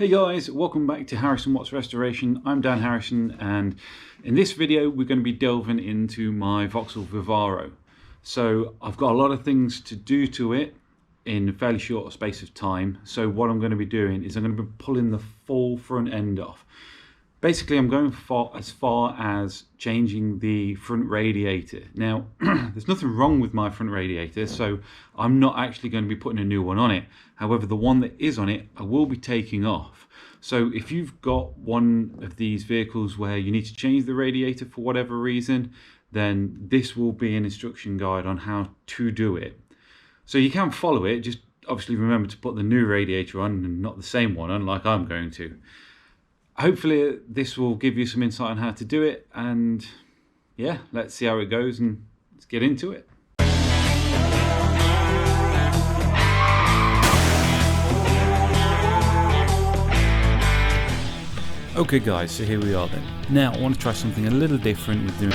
Hey guys, welcome back to Harrison Watts Restoration. I'm Dan Harrison, and in this video we're going to be delving into my VAUXHALL Vivaro. So I've got a lot of things to do to it in a fairly short space of time. So what I'm going to be doing is I'm going to be pulling the full front end off. Basically I'm going as far as changing the front radiator. Now there's nothing wrong with my front radiator, so I'm not actually going to be putting a new one on it. However, the one that is on it I will be taking off. So if you've got one of these vehicles where you need to change the radiator for whatever reason, then this will be an instruction guide on how to do it. So you can follow it, just obviously remember to put the new radiator on and not the same one on like I'm going to. Hopefully this will give you some insight on how to do it, and yeah, let's see how it goes and let's get into it. Okay guys, so here we are then. Now I want to try something a little different with doing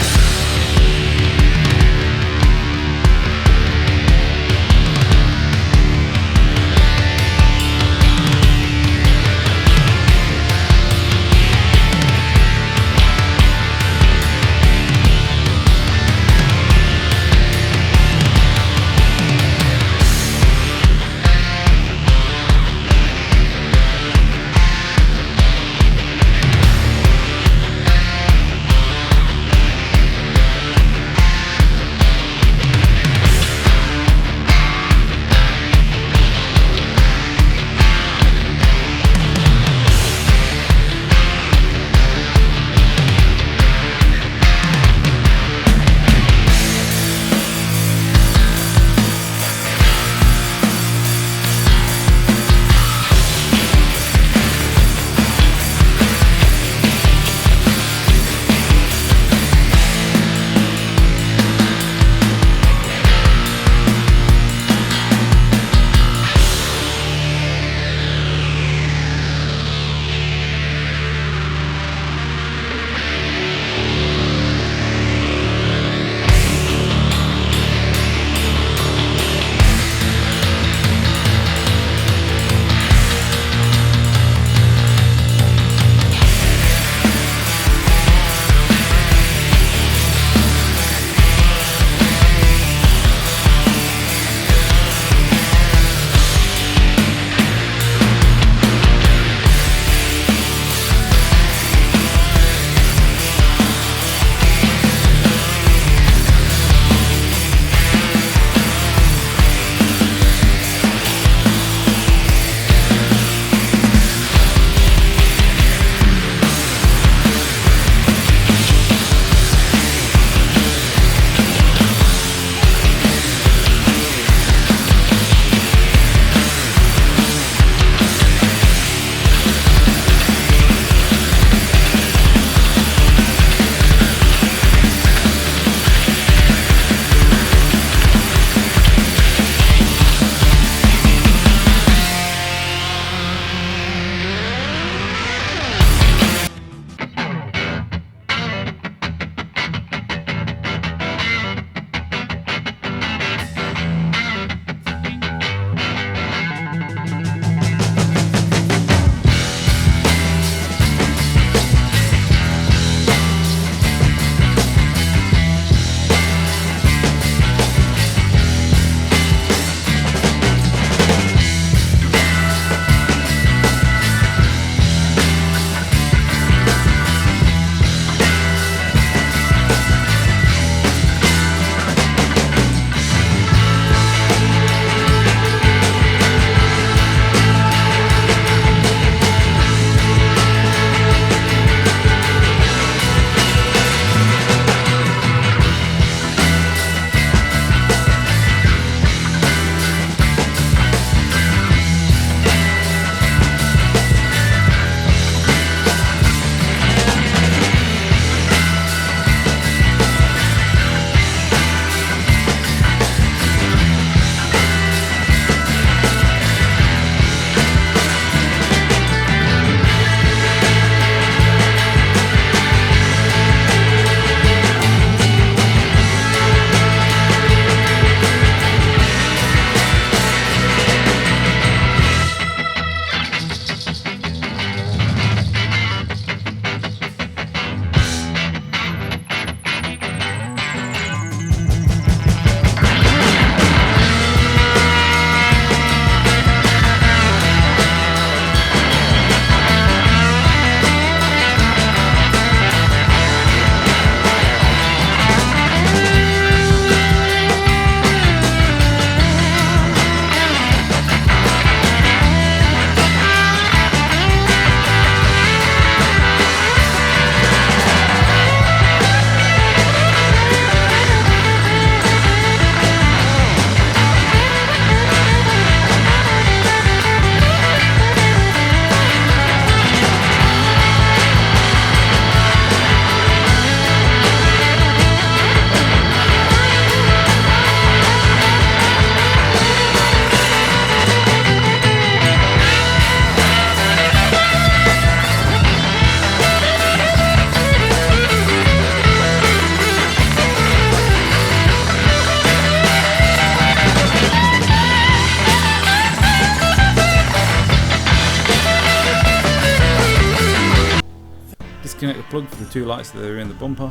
disconnect the plug for the two lights that are in the bumper,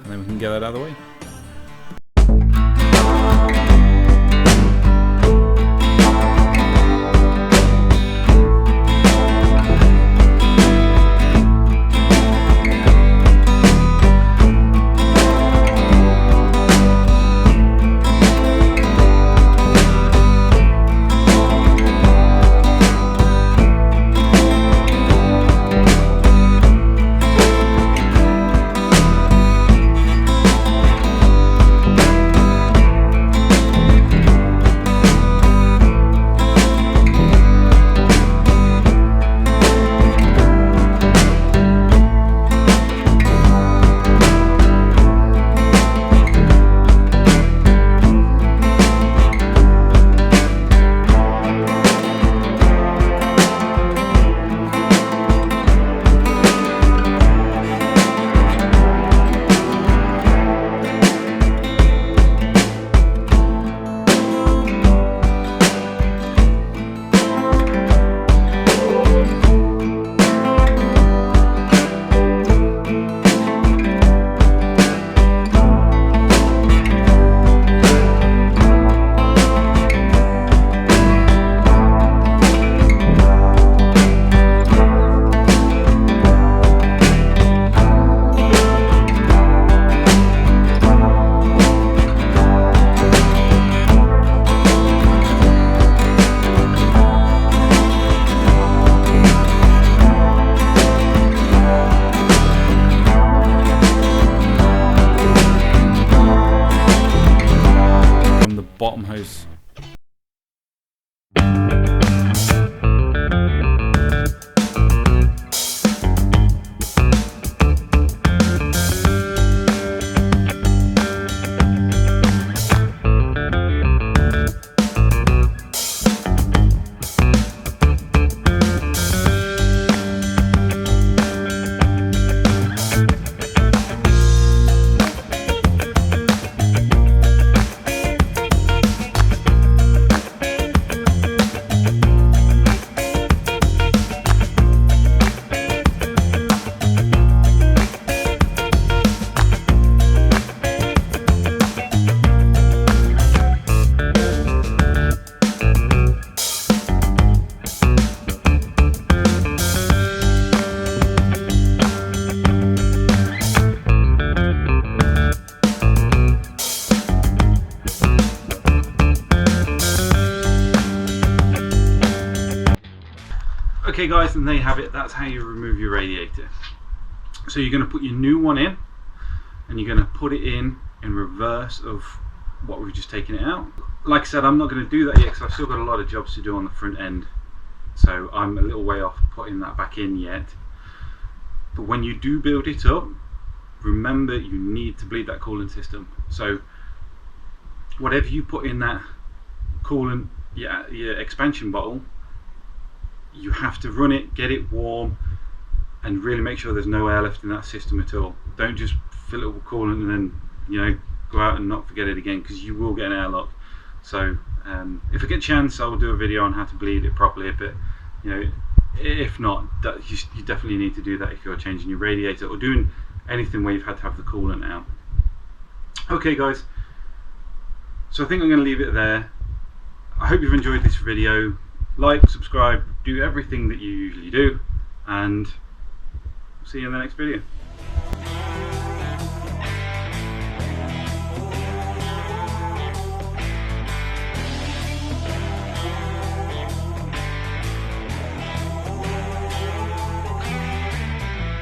and then we can get that out of the way. Bottom hose. Okay guys, and there you have it. That's how you remove your radiator. So you're going to put your new one in, and you're going to put it in reverse of what we've just taken it out. Like I said, I'm not going to do that yet because I've still got a lot of jobs to do on the front end, so I'm a little way off putting that back in yet. But when you do build it up, remember you need to bleed that coolant system. So whatever you put in that coolant, your expansion bottle, you have to run it, get it warm, and really make sure there's no air left in that system at all. Don't just fill it with coolant and then, you know, go out and not forget it again, because you will get an airlock. So if I get a chance, I'll do a video on how to bleed it properly. But you know, if not, you definitely need to do that if you're changing your radiator or doing anything where you've had to have the coolant out. Okay guys, so I think I'm going to leave it there. I hope you've enjoyed this video. Like, subscribe, do everything that you usually do, and see you in the next video.